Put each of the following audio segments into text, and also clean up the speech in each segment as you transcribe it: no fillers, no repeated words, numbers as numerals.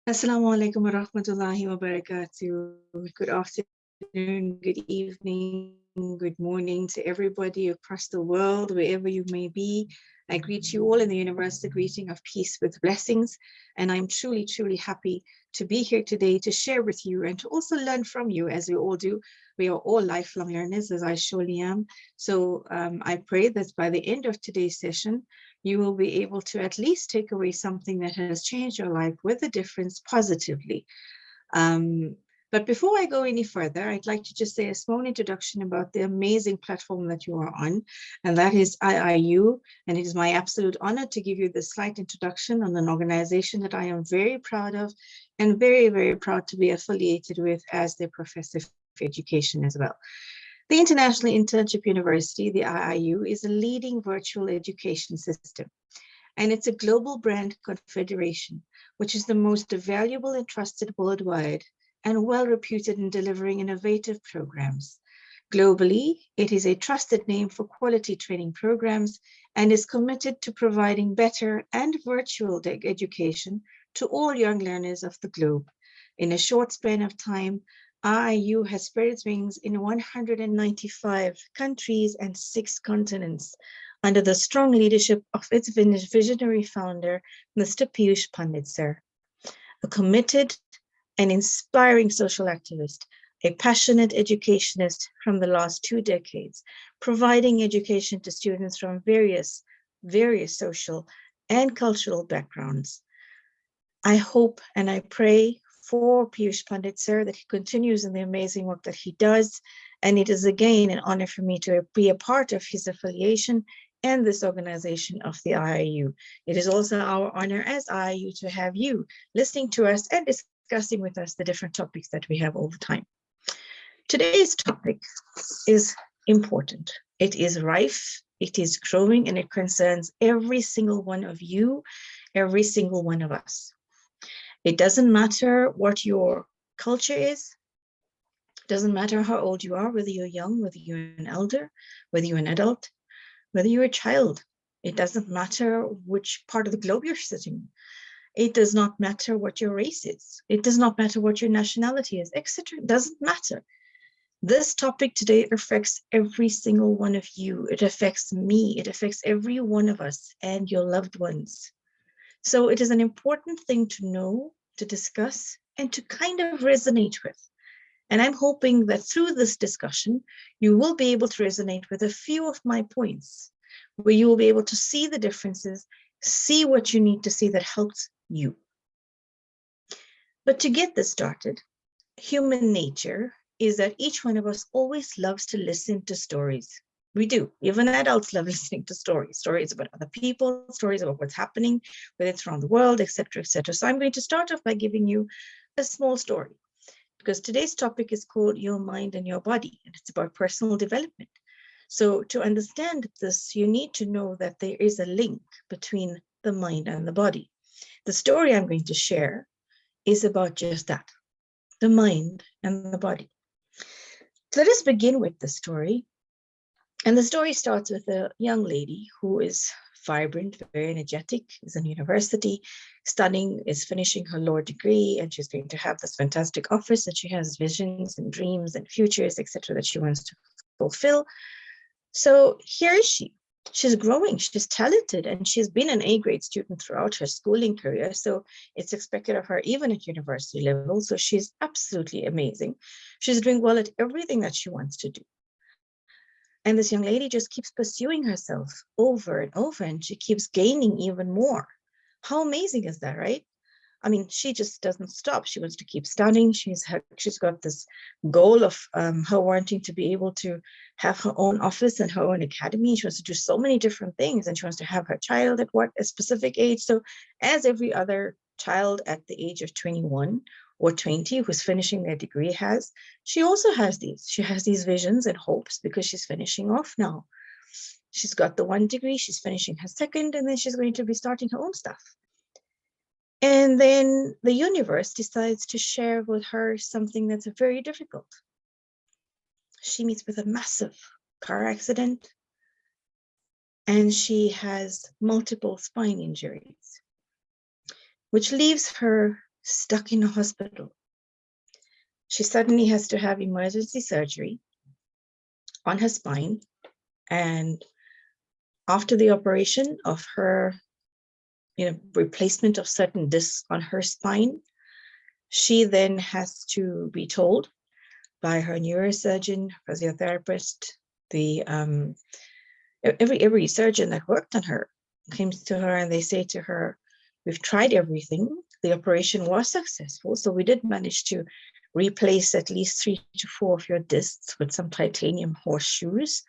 Assalamu alaikum wa rahmatullahi wa barakatuh. Good afternoon, good evening, good morning to everybody across the world, wherever you may be. I greet you all in the universal greeting of peace with blessings. And I'm truly, truly happy to be here today to share with you and to also learn from you, as we all do. We are all lifelong learners, as I surely am. So I pray that by the end of today's session, you will be able to at least take away something that has changed your life with a difference positively. But before I go any further, I'd like to just say a small introduction about the amazing platform that you are on, and that is IIU. And it is my absolute honor to give you this slight introduction on an organization that I am very proud of and very, very proud to be affiliated with as their professor for education as well. The International Internship University, the IIU, is a leading virtual education system, and it's a global brand confederation, which is the most valuable and trusted worldwide and well-reputed in delivering innovative programs. Globally, it is a trusted name for quality training programs and is committed to providing better and virtual education to all young learners of the globe. In a short span of time, IIU has spread its wings in 195 countries and 6 continents under the strong leadership of its visionary founder, Mr. Piyush Pandit, sir. A committed and inspiring social activist, a passionate educationist from the last 2 decades, providing education to students from various social and cultural backgrounds. I hope and I pray for Piyush Pandit, sir, that he continues in the amazing work that he does. And it is again an honor for me to be a part of his affiliation and this organization of the IIU. It is also our honor as IIU to have you listening to us and discussing with us the different topics that we have all the time. Today's topic is important. It is rife, it is growing, and it concerns every single one of you, every single one of us. It doesn't matter what your culture is. It doesn't matter how old you are, whether you're young, whether you're an elder, whether you're an adult, whether you're a child. It doesn't matter which part of the globe you're sitting. It does not matter what your race is. It does not matter what your nationality is, etc. It doesn't matter. This topic today affects every single one of you. It affects me. It affects every one of us and your loved ones. So it is an important thing to know, to discuss, and to kind of resonate with. And I'm hoping that through this discussion, you will be able to resonate with a few of my points, where you will be able to see the differences, see what you need to see that helps you. But to get this started, human nature is that each one of us always loves to listen to stories. We do. Even adults love listening to stories about other people, stories about what's happening, whether it's around the world, etc., etc. So I'm going to start off by giving you a small story, because today's topic is called Your Mind and Your Body, and it's about personal development. So to understand this, you need to know that there is a link between the mind and the body. The story I'm going to share is about just that, the mind and the body. So let us begin with the story. And the story starts with a young lady who is vibrant, very energetic, is in university, studying, is finishing her law degree, and she's going to have this fantastic office that she has visions and dreams and futures, etc., that she wants to fulfill. So here is she. She's growing, she's talented, and she's been an A-grade student throughout her schooling career. So it's expected of her even at university level. So she's absolutely amazing. She's doing well at everything that she wants to do. And this young lady just keeps pursuing herself over and over, and she keeps gaining even more. How amazing is that, right? I mean, she just doesn't stop. She wants to keep studying. She's got this goal of her wanting to be able to have her own office and her own academy. She wants to do so many different things, and she wants to have her child at a specific age. So as every other child at the age of 21 or 20 who's finishing their degree has, she also has these. She has these visions and hopes because she's finishing off now. She's got the 1 degree, she's finishing her 2nd, and then she's going to be starting her own stuff. And then the universe decides to share with her something that's very difficult. She meets with a massive car accident. and she has multiple spine injuries, which leaves her stuck in a hospital. She suddenly has to have emergency surgery on her spine, and after the operation of her, replacement of certain discs on her spine, she then has to be told by her neurosurgeon, physiotherapist, every surgeon that worked on her comes to her and they say to her, we've tried everything. The operation was successful. So we did manage to replace at least 3 to 4 of your discs with some titanium horseshoes.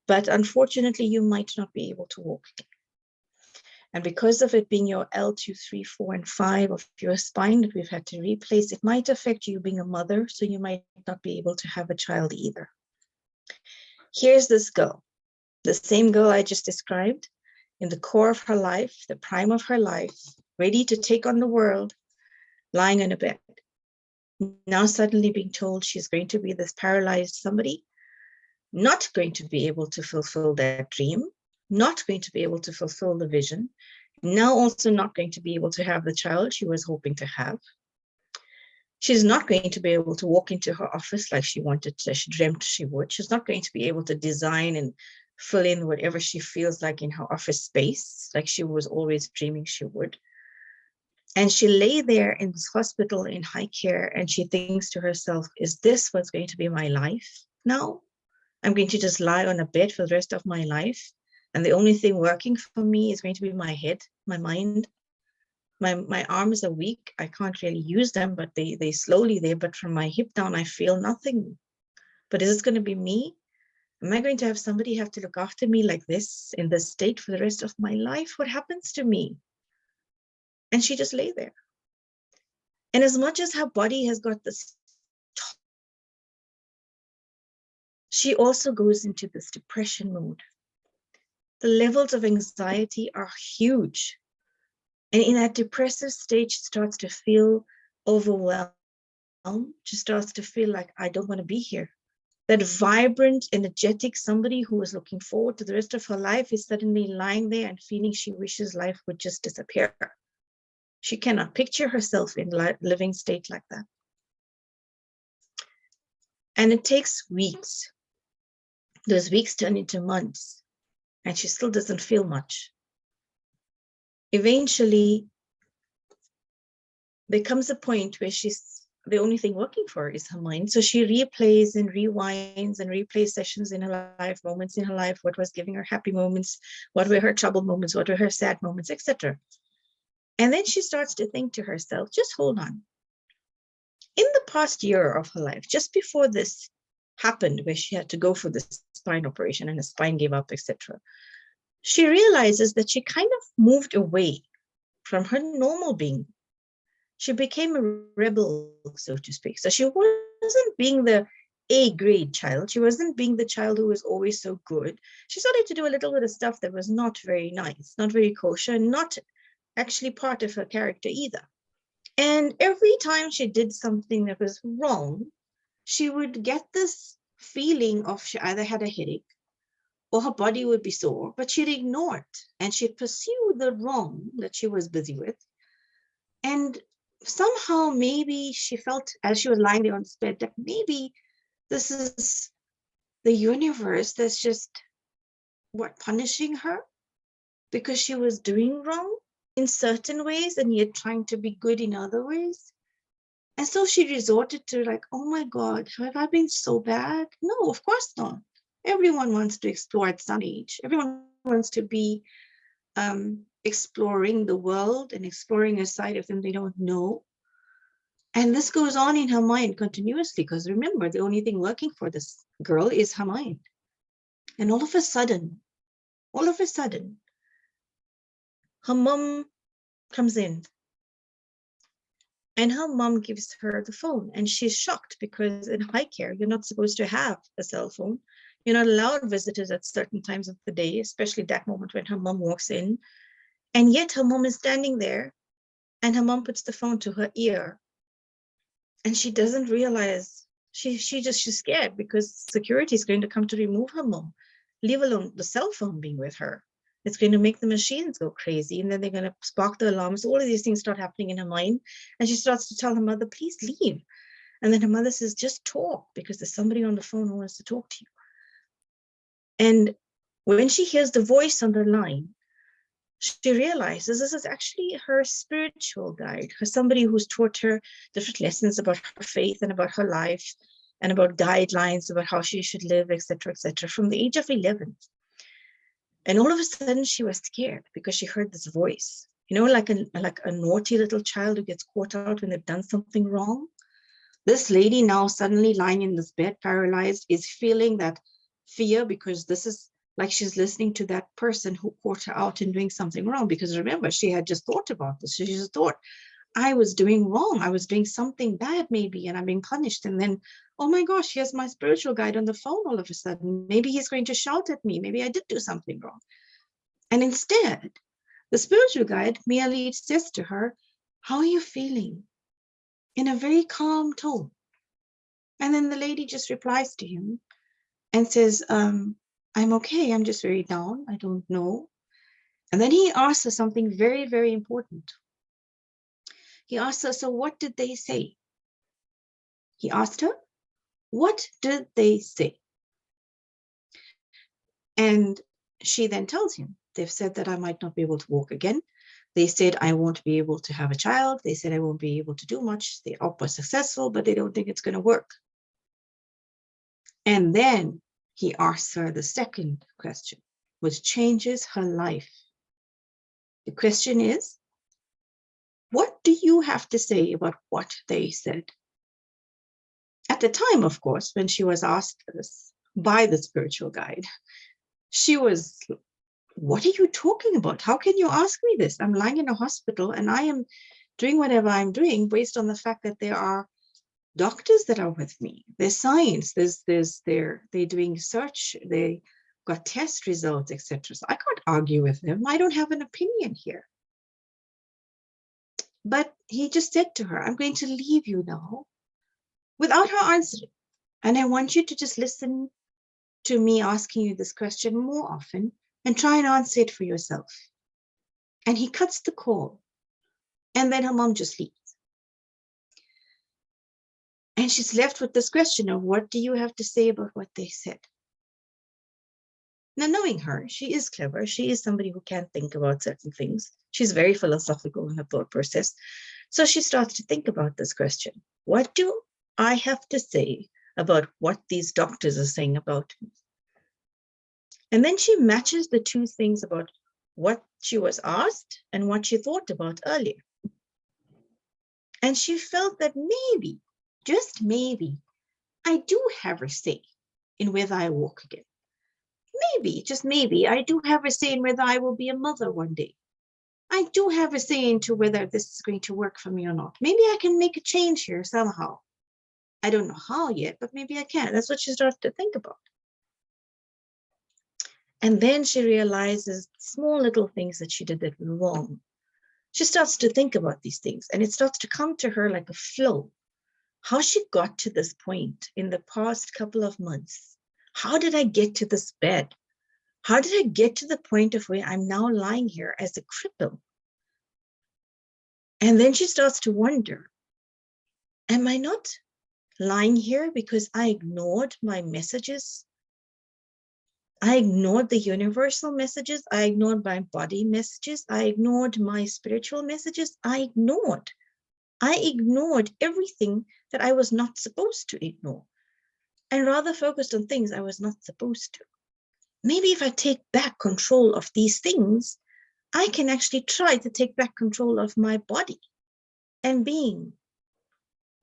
But unfortunately, you might not be able to walk again. And because of it being your L2, 3, 4, and 5 of your spine that we've had to replace, it might affect you being a mother. So you might not be able to have a child either. Here's this girl, the same girl I just described, in the core of her life, the prime of her life, ready to take on the world, lying in a bed. Now suddenly being told she's going to be this paralyzed somebody, not going to be able to fulfill that dream, not going to be able to fulfill the vision, now also not going to be able to have the child she was hoping to have. She's not going to be able to walk into her office like she wanted to, she dreamt she would. She's not going to be able to design and fill in whatever she feels like in her office space, like she was always dreaming she would. And she lay there in this hospital in high care, and she thinks to herself, is this what's going to be my life now? I'm going to just lie on a bed for the rest of my life, and the only thing working for me is going to be my head, my mind. My arms are weak. I can't really use them, but they slowly there. But from my hip down, I feel nothing. But is this going to be me? Am I going to have somebody have to look after me like this in this state for the rest of my life? What happens to me? And she just lay there. And as much as her body has got this, she also goes into this depression mode. The levels of anxiety are huge. And in that depressive stage, she starts to feel overwhelmed. She starts to feel like, I don't want to be here. That vibrant, energetic somebody who is looking forward to the rest of her life is suddenly lying there and feeling she wishes life would just disappear. She cannot picture herself in a living state like that. And it takes weeks. Those weeks turn into months, and she still doesn't feel much. Eventually, there comes a point where the only thing working for her is her mind. So she replays and rewinds and replays sessions in her life, moments in her life, what was giving her happy moments, what were her troubled moments, what were her sad moments, etc. And then she starts to think to herself, just hold on. In the past year of her life, just before this happened, where she had to go for this spine operation and the spine gave up, etc., she realizes that she kind of moved away from her normal being. She became a rebel, so to speak. So she wasn't being the A-grade child. She wasn't being the child who was always so good. She started to do a little bit of stuff that was not very nice, not very kosher, not actually part of her character either. And every time she did something that was wrong, she would get this feeling of she either had a headache or her body would be sore, but she'd ignore it and she'd pursue the wrong that she was busy with. And somehow maybe she felt as she was lying there on the bed that maybe this is the universe that's just punishing her because she was doing wrong in certain ways and yet trying to be good in other ways. And so she resorted to like, oh my God, have I been so bad? No, of course not. Everyone wants to explore at some age. Everyone wants to be exploring the world and exploring a side of them they don't know. And this goes on in her mind continuously, because remember, the only thing working for this girl is her mind. And all of a sudden, her mom comes in. And her mom gives her the phone, and she's shocked because in high care, you're not supposed to have a cell phone. You're not allowed visitors at certain times of the day, especially that moment when her mom walks in. And yet her mom is standing there, and her mom puts the phone to her ear. And she doesn't realize, she's scared because security is going to come to remove her mom. leave alone the cell phone being with her. It's going to make the machines go crazy, and then they're going to spark the alarms. All of these things start happening in her mind, and she starts to tell her mother, please leave. And then her mother says, just talk, because there's somebody on the phone who wants to talk to you. And when she hears the voice on the line, she realizes this is actually her spiritual guide, her somebody who's taught her different lessons about her faith and about her life and about guidelines about how she should live, etc., from the age of 11. And all of a sudden she was scared because she heard this voice, you know, like a naughty little child who gets caught out when they've done something wrong. This lady now suddenly lying in this bed, paralyzed, is feeling that fear, because this is like she's listening to that person who caught her out and doing something wrong. Because remember, she had just thought about this. She just thought, I was doing wrong. I was doing something bad maybe, and I'm being punished. And then, oh my gosh, here's my spiritual guide on the phone all of a sudden. Maybe he's going to shout at me. Maybe I did do something wrong. And instead, the spiritual guide merely says to her, how are you feeling? In a very calm tone. And then the lady just replies to him and says, I'm okay. I'm just very down. I don't know. And then he asks her something very, very important. He asked her, so what did they say? He asked her, what did they say? And she then tells him, they've said that I might not be able to walk again. They said I won't be able to have a child. They said I won't be able to do much. They hope we're successful, but they don't think it's going to work. And then he asks her the second question, which changes her life. The question is, what do you have to say about what they said? At the time, of course, when she was asked this by the spiritual guide, she was, what are you talking about? How can you ask me this? I'm lying in a hospital and I am doing whatever I'm doing based on the fact that there are doctors that are with me. There's science, they're doing research, they got test results, etc. So I can't argue with them. I don't have an opinion here. But he just said to her, I'm going to leave you now, without her answering. And I want you to just listen to me asking you this question more often and try and answer it for yourself. And he cuts the call. And then her mom just leaves. And she's left with this question of, what do you have to say about what they said? Now, knowing her, she is clever. She is somebody who can think about certain things. She's very philosophical in her thought process. So she starts to think about this question. What do I have to say about what these doctors are saying about me? And then she matches the two things about what she was asked and what she thought about earlier. And she felt that maybe, just maybe, I do have a say in whether I walk again. Maybe, just maybe, I do have a say in whether I will be a mother one day. I do have a say into whether this is going to work for me or not. Maybe I can make a change here somehow. I don't know how yet, but maybe I can. That's what she started to think about. And then she realizes small little things that she did that were wrong. She starts to think about these things, and it starts to come to her like a flow. How she got to this point in the past couple of months. How did I get to this bed? How did I get to the point of where I'm now lying here as a cripple? And then she starts to wonder, am I not lying here because I ignored my messages? I ignored the universal messages. I ignored my body messages. I ignored my spiritual messages. I ignored everything that I was not supposed to ignore, and rather focused on things I was not supposed to. Maybe if I take back control of these things, I can actually try to take back control of my body and being.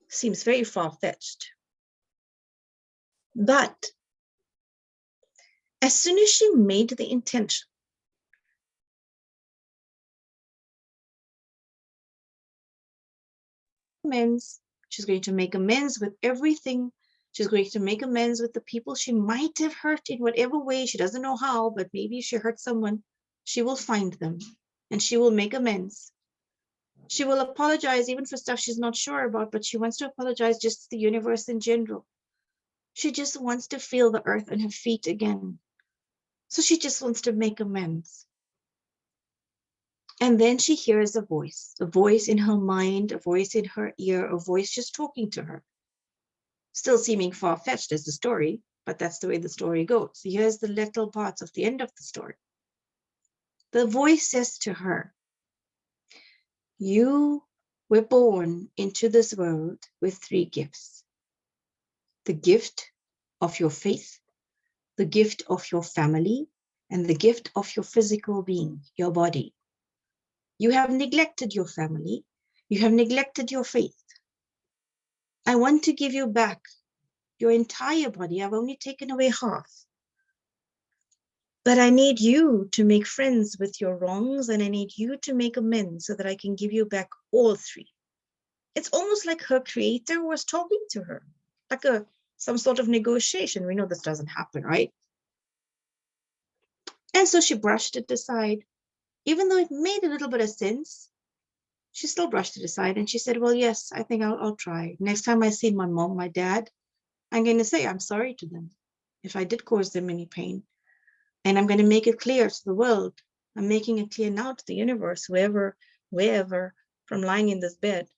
Seems very far-fetched. But as soon as she made the intention, she's going to make amends with everything. She's going to make amends with the people she might have hurt in whatever way. She doesn't know how, but maybe if she hurt someone, she will find them and she will make amends. She will apologize even for stuff she's not sure about, but she wants to apologize just to the universe in general. She just wants to feel the earth on her feet again. So she just wants to make amends. And then she hears a voice in her mind, a voice in her ear, a voice just talking to her. Still seeming far-fetched as the story, but that's the way the story goes. Here's the little parts of the end of the story. The voice says to her, you were born into this world with 3 gifts. The gift of your faith, the gift of your family, and the gift of your physical being, your body. You have neglected your family. You have neglected your faith. I want to give you back your entire body. I've only taken away half. But I need you to make friends with your wrongs, and I need you to make amends so that I can give you back all 3. It's almost like her creator was talking to her, like some sort of negotiation. We know this doesn't happen, right? And so she brushed it aside. Even though it made a little bit of sense, she still brushed it aside. And she said, well, yes, I think I'll try. Next time I see my mom, my dad, I'm going to say I'm sorry to them if I did cause them any pain. And I'm going to make it clear to the world. I'm making it clear now to the universe, wherever, from lying in this bed,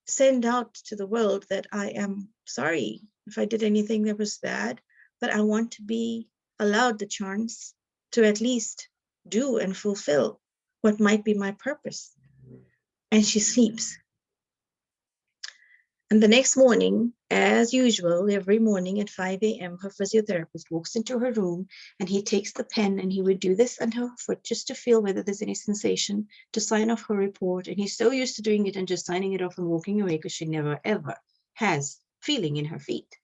send out to the world that I am sorry if I did anything that was bad, but I want to be allowed the chance to at least do and fulfill what might be my purpose. And she sleeps. And the next morning, as usual, every morning at 5 a.m., her physiotherapist walks into her room and he takes the pen and he would do this under her foot just to feel whether there's any sensation, to sign off her report. And he's so used to doing it and just signing it off and walking away because she never, ever has feeling in her feet.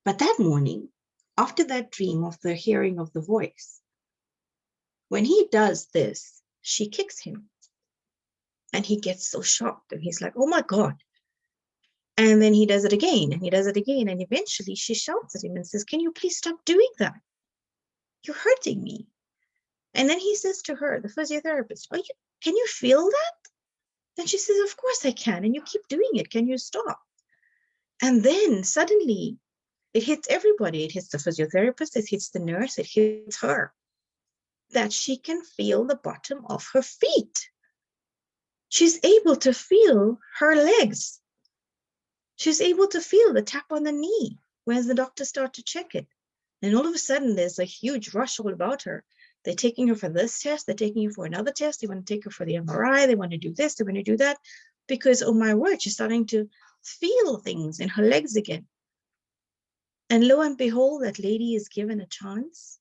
But that morning, after that dream of the hearing of the voice, when he does this, she kicks him. And he gets so shocked and he's like, oh my God. And then he does it again and he does it again. And eventually she shouts at him and says, can you please stop doing that? You're hurting me. And then he says to her, the physiotherapist, can you feel that? And she says, of course I can. And you keep doing it. Can you stop? And then suddenly it hits everybody. It hits the physiotherapist. It hits the nurse. It hits her. That she can feel the bottom of her feet. She's able to feel her legs. She's able to feel the tap on the knee when the doctors start to check it. And all of a sudden, there's a huge rush all about her. They're taking her for this test. They're taking her for another test. They want to take her for the MRI. They want to do this. They want to do that. Because, oh my word, she's starting to feel things in her legs again. And lo and behold, that lady is given a chance.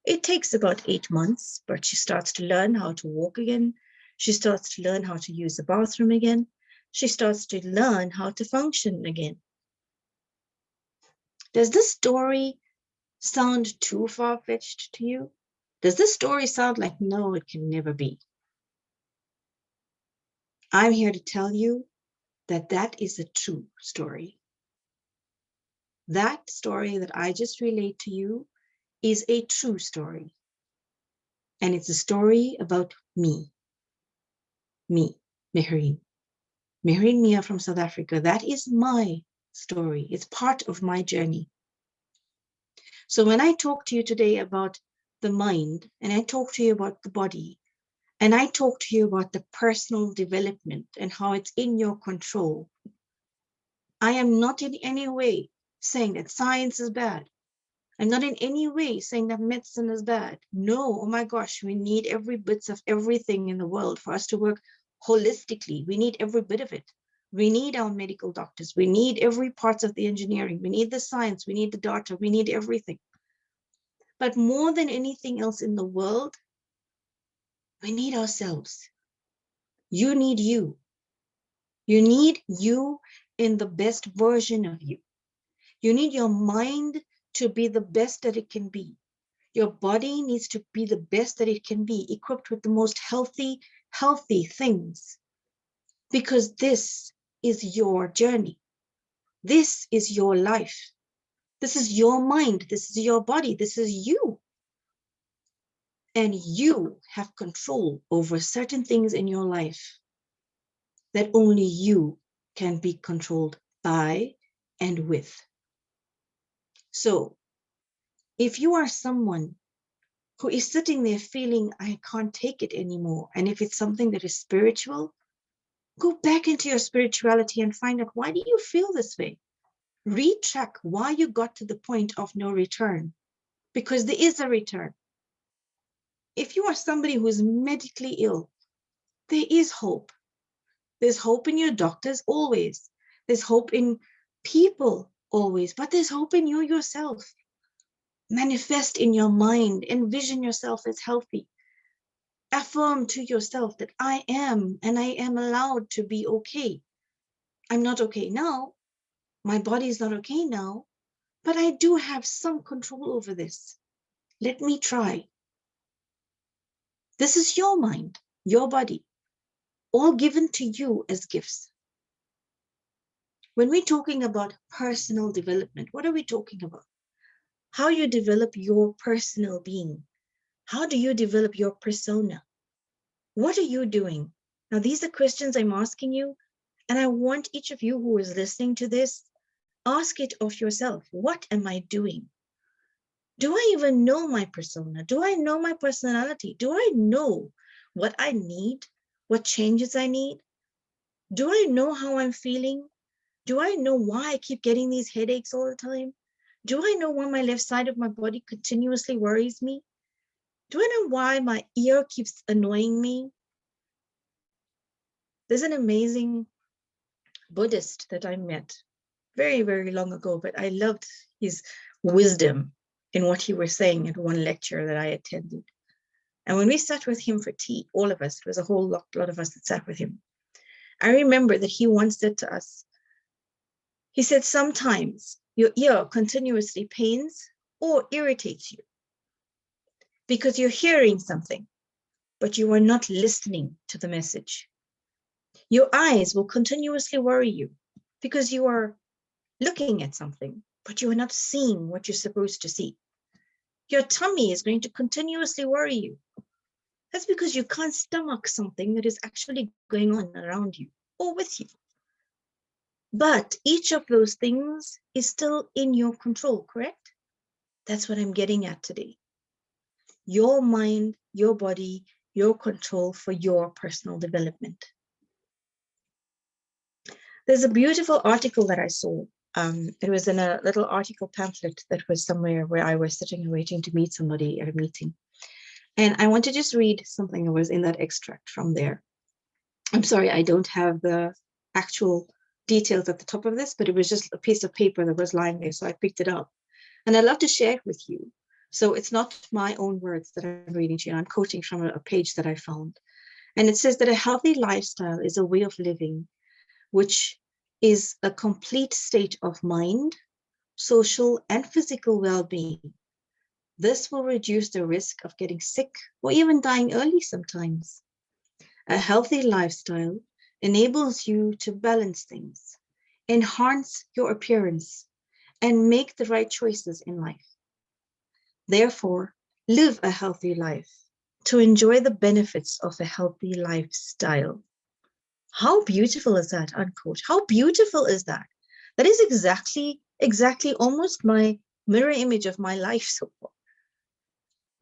It takes about 8 months, but she starts to learn how to walk again. She starts to learn how to use the bathroom again. She starts to learn how to function again. Does this story sound too far-fetched to you? Does this story sound like, no, it can never be? I'm here to tell you that that is a true story. That story that I just relayed to you is a true story. And it's a story about me, Mehreen Mia from South Africa. That is my story. It's part of my journey. So when I talk to you today about the mind, and I talk to you about the body, and I talk to you about the personal development and how it's in your control, I am not in any way saying that science is bad. I'm not in any way saying that medicine is bad. No, oh my gosh, we need every bit of everything in the world for us to work holistically. We need every bit of it. We need our medical doctors. We need every part of the engineering. We need the science. We need the data. We need everything. But more than anything else in the world, we need ourselves. You need you. You need you in the best version of you. You need your mind to be the best that it can be. Your body needs to be the best that it can be, equipped with the most healthy things. Because this is your journey. This is your life. This is your mind. This is your body. This is you. And you have control over certain things in your life that only you can be controlled by and with. So if you are someone who is sitting there feeling, I can't take it anymore. And if it's something that is spiritual, go back into your spirituality and find out, why do you feel this way? Retrack why you got to the point of no return, because there is a return. If you are somebody who is medically ill, there is hope. There's hope in your doctors always. There's hope in people always, but there's hope in you yourself. Manifest in your mind, envision yourself as healthy. Affirm to yourself that I am, and I am allowed to be okay. I'm not okay now. My body is not okay now, but I do have some control over this. Let me try. This is your mind, your body, all given to you as gifts. When we're talking about personal development, what are we talking about? How you develop your personal being. How do you develop your persona? What are you doing? Now, these are questions I'm asking you, and I want each of you who is listening to this, ask it of yourself. What am I doing? Do I even know my persona? Do I know my personality? Do I know what I need? What changes I need? Do I know how I'm feeling? Do I know why I keep getting these headaches all the time? Do I know why my left side of my body continuously worries me? Do I know why my ear keeps annoying me? There's an amazing Buddhist that I met very, very long ago, but I loved his wisdom in what he was saying at one lecture that I attended. And when we sat with him for tea, all of us, there was a whole lot of us that sat with him. I remember that he once said to us, he said, sometimes your ear continuously pains or irritates you because you're hearing something, but you are not listening to the message. Your eyes will continuously worry you because you are looking at something, but you are not seeing what you're supposed to see. Your tummy is going to continuously worry you. That's because you can't stomach something that is actually going on around you or with you. But each of those things is still in your control, correct? That's what I'm getting at today. Your mind, your body, your control for your personal development. There's a beautiful article that I saw. It was in a little article pamphlet that was somewhere where I was sitting and waiting to meet somebody at a meeting. And I want to just read something that was in that extract from there. I'm sorry, I don't have the actual details at the top of this, but it was just a piece of paper that was lying there, so I picked it up. And I'd love to share it with you. So it's not my own words that I'm reading to you. I'm quoting from a page that I found. And it says that a healthy lifestyle is a way of living which is a complete state of mind, social, and physical well-being. This will reduce the risk of getting sick or even dying early sometimes. A healthy lifestyle enables you to balance things, enhance your appearance, and make the right choices in life. Therefore, live a healthy life to enjoy the benefits of a healthy lifestyle. How beautiful is that, unquote? How beautiful is that? That is exactly almost my mirror image of my life so far.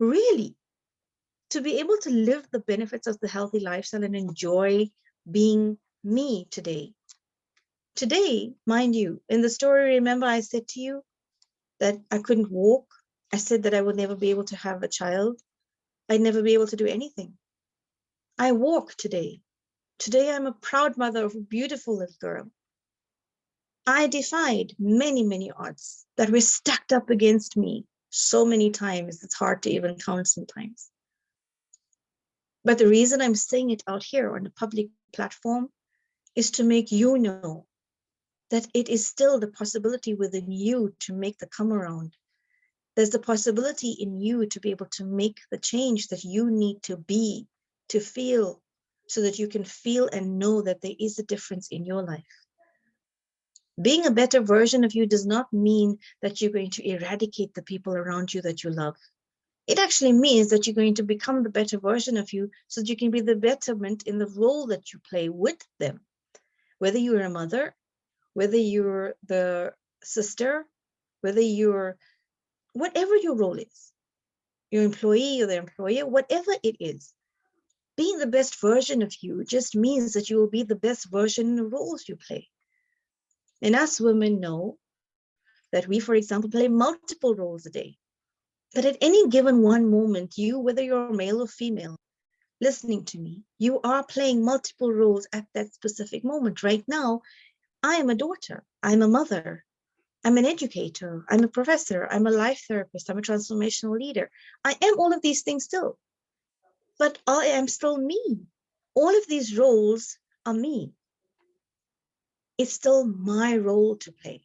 Really, to be able to live the benefits of the healthy lifestyle and enjoy being me today. Today, mind you, in the story, remember I said to you that I couldn't walk. I said that I would never be able to have a child. I'd never be able to do anything. I walk today. Today, I'm a proud mother of a beautiful little girl. I defied many, many odds that were stacked up against me so many times, it's hard to even count sometimes. But the reason I'm saying it out here on a public platform is to make you know that it is still the possibility within you to make the come around. There's the possibility in you to be able to make the change that you need to be, to feel, so that you can feel and know that there is a difference in your life. Being a better version of you does not mean that you're going to eradicate the people around you that you love. It actually means that you're going to become the better version of you so that you can be the betterment in the role that you play with them. Whether you're a mother, whether you're the sister, whether you're whatever your role is, your employee or the employer, whatever it is. Being the best version of you just means that you will be the best version in the roles you play. And us women know that we, for example, play multiple roles a day. That at any given one moment, you, whether you're male or female, listening to me, you are playing multiple roles at that specific moment. Right now, I am a daughter, I'm a mother, I'm an educator, I'm a professor, I'm a life therapist, I'm a transformational leader. I am all of these things still, but I am still me. All of these roles are me. It's still my role to play.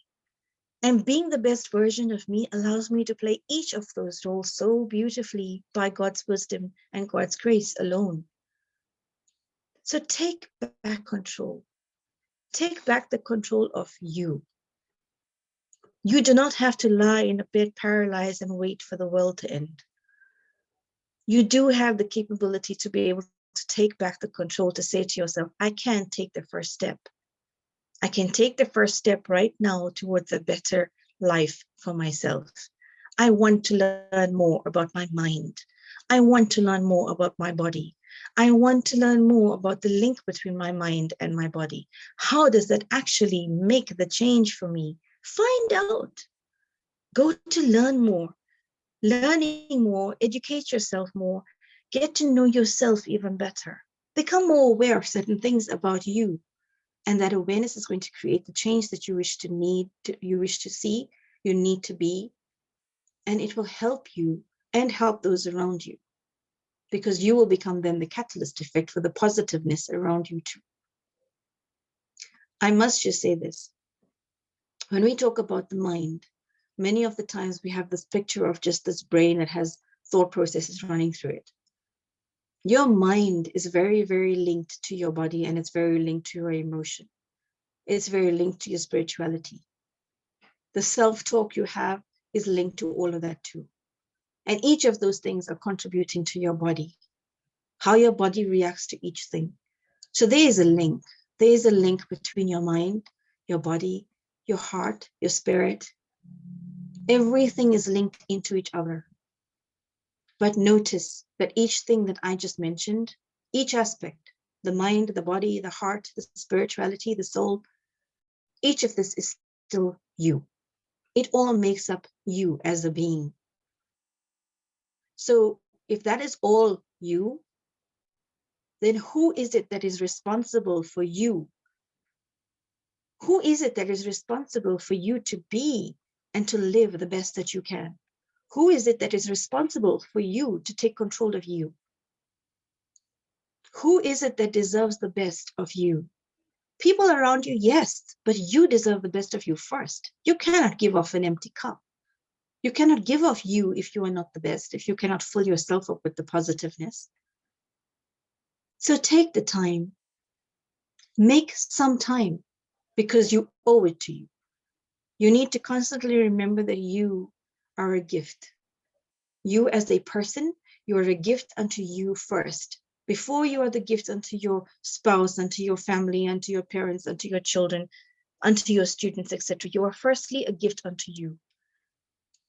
And being the best version of me allows me to play each of those roles so beautifully by God's wisdom and God's grace alone. So take back control. Take back the control of you. You do not have to lie in a bed paralyzed and wait for the world to end. You do have the capability to be able to take back the control, to say to yourself, I can take the first step. I can take the first step right now towards a better life for myself. I want to learn more about my mind. I want to learn more about my body. I want to learn more about the link between my mind and my body. How does that actually make the change for me? Find out. Go to learn more. Learning more, educate yourself more, get to know yourself even better. Become more aware of certain things about you. And that awareness is going to create the change that you wish to see, you need to be, and it will help you and help those around you, because you will become then the catalyst effect for the positiveness around you too. I must just say this. When we talk about the mind, many of the times we have this picture of just this brain that has thought processes running through it. Your mind is very, very linked to your body, and it's very linked to your emotion. It's very linked to your spirituality. The self-talk you have is linked to all of that too. And each of those things are contributing to your body, how your body reacts to each thing. So there is a link. There is a link between your mind, your body, your heart, your spirit. Everything is linked into each other. But notice that each thing that I just mentioned, each aspect, the mind, the body, the heart, the spirituality, the soul, each of this is still you. It all makes up you as a being. So if that is all you, then who is it that is responsible for you? Who is it that is responsible for you to be and to live the best that you can? Who is it that is responsible for you to take control of you? Who is it that deserves the best of you? People around you, yes, but you deserve the best of you first. You cannot give off an empty cup. You cannot give off you if you are not the best, if you cannot fill yourself up with the positiveness. So take the time, make some time, because you owe it to you. You need to constantly remember that you are a gift. You as a person, you are a gift unto you first. Before you are the gift unto your spouse, unto your family, unto your parents, unto your children, unto your students, etc. You are firstly a gift unto you.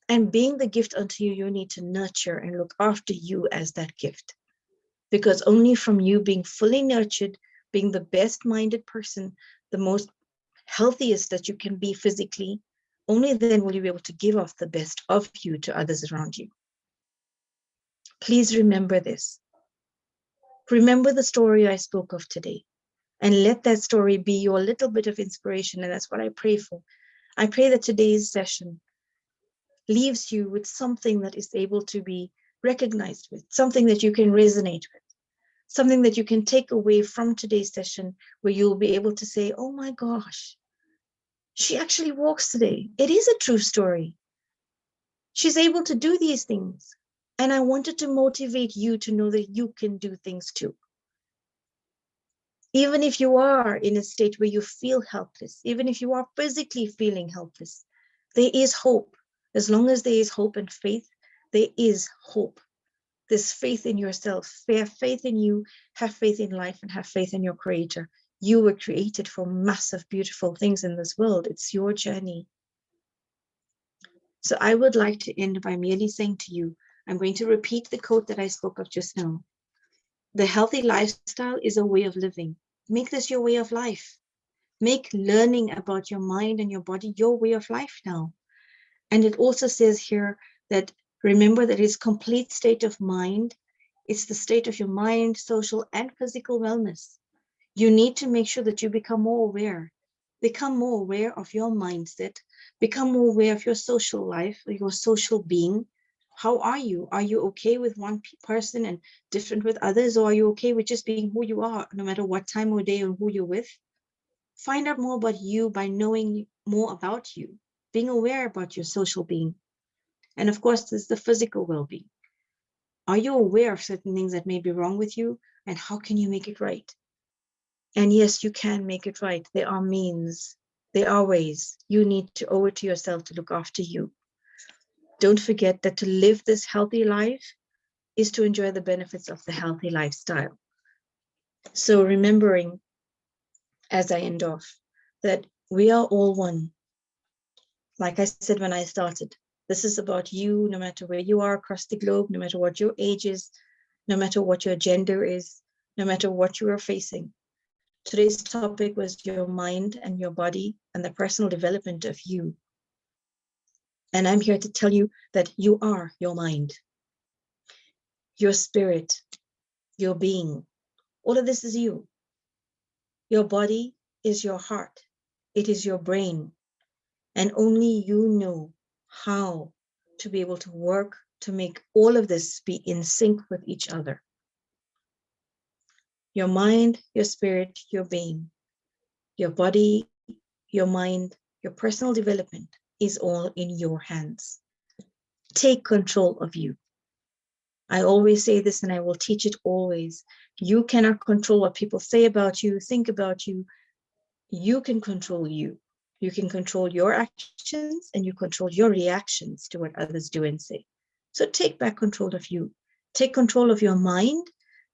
And being the gift unto you, you need to nurture and look after you as that gift. Because only from you being fully nurtured, being the best-minded person, the most healthiest that you can be physically, only then will you be able to give off the best of you to others around you. Please remember this. Remember the story I spoke of today, and let that story be your little bit of inspiration, and that's what I pray for. I pray that today's session leaves you with something that is able to be recognized with, something that you can resonate with, something that you can take away from today's session where you'll be able to say, oh my gosh, she actually walks today. It is a true story. She's able to do these things. And I wanted to motivate you to know that you can do things too. Even if you are in a state where you feel helpless, even if you are physically feeling helpless, there is hope. As long as there is hope and faith, there is hope. There's faith in yourself. Have faith in you, have faith in life, and have faith in your creator. You were created for massive, beautiful things in this world. It's your journey. So I would like to end by merely saying to you, I'm going to repeat the quote that I spoke of just now. The healthy lifestyle is a way of living. Make this your way of life. Make learning about your mind and your body your way of life now. And it also says here that remember that it's complete state of mind. It's the state of your mind, social and physical wellness. You need to make sure that you become more aware. Become more aware of your mindset. Become more aware of your social life, your social being. How are you? Are you okay with one person and different with others? Or are you okay with just being who you are, no matter what time of day or who you're with? Find out more about you by knowing more about you, being aware about your social being. And of course, there's the physical well-being. Are you aware of certain things that may be wrong with you? And how can you make it right? And yes, you can make it right. There are means, there are ways. You need to owe it to yourself to look after you. Don't forget that to live this healthy life is to enjoy the benefits of the healthy lifestyle. So remembering, as I end off, that we are all one. Like I said when I started, this is about you, no matter where you are across the globe, no matter what your age is, no matter what your gender is, no matter what you are facing. Today's topic was your mind and your body and the personal development of you. And I'm here to tell you that you are your mind, your spirit, your being. All of this is you. Your body is your heart. It is your brain. And only you know how to be able to work to make all of this be in sync with each other. Your mind, your spirit, your being, your body, your mind, your personal development is all in your hands. Take control of you. I always say this and I will teach it always. You cannot control what people say about you, think about you. You can control you. You can control your actions and you control your reactions to what others do and say. So take back control of you. Take control of your mind,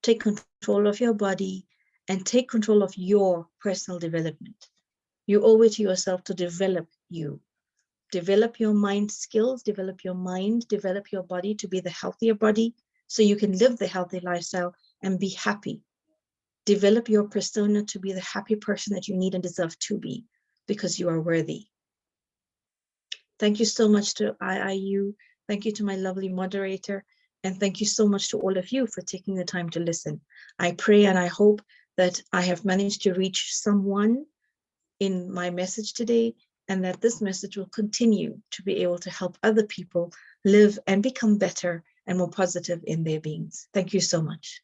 take control of your body, and take control of your personal development. You owe it to yourself to develop you. Develop your mind skills, develop your mind, develop your body to be the healthier body so you can live the healthy lifestyle and be happy. Develop your persona to be the happy person that you need and deserve to be because you are worthy. Thank you so much to IIU. Thank you to my lovely moderator. And thank you so much to all of you for taking the time to listen. I pray and I hope that I have managed to reach someone in my message today, and that this message will continue to be able to help other people live and become better and more positive in their beings. Thank you so much.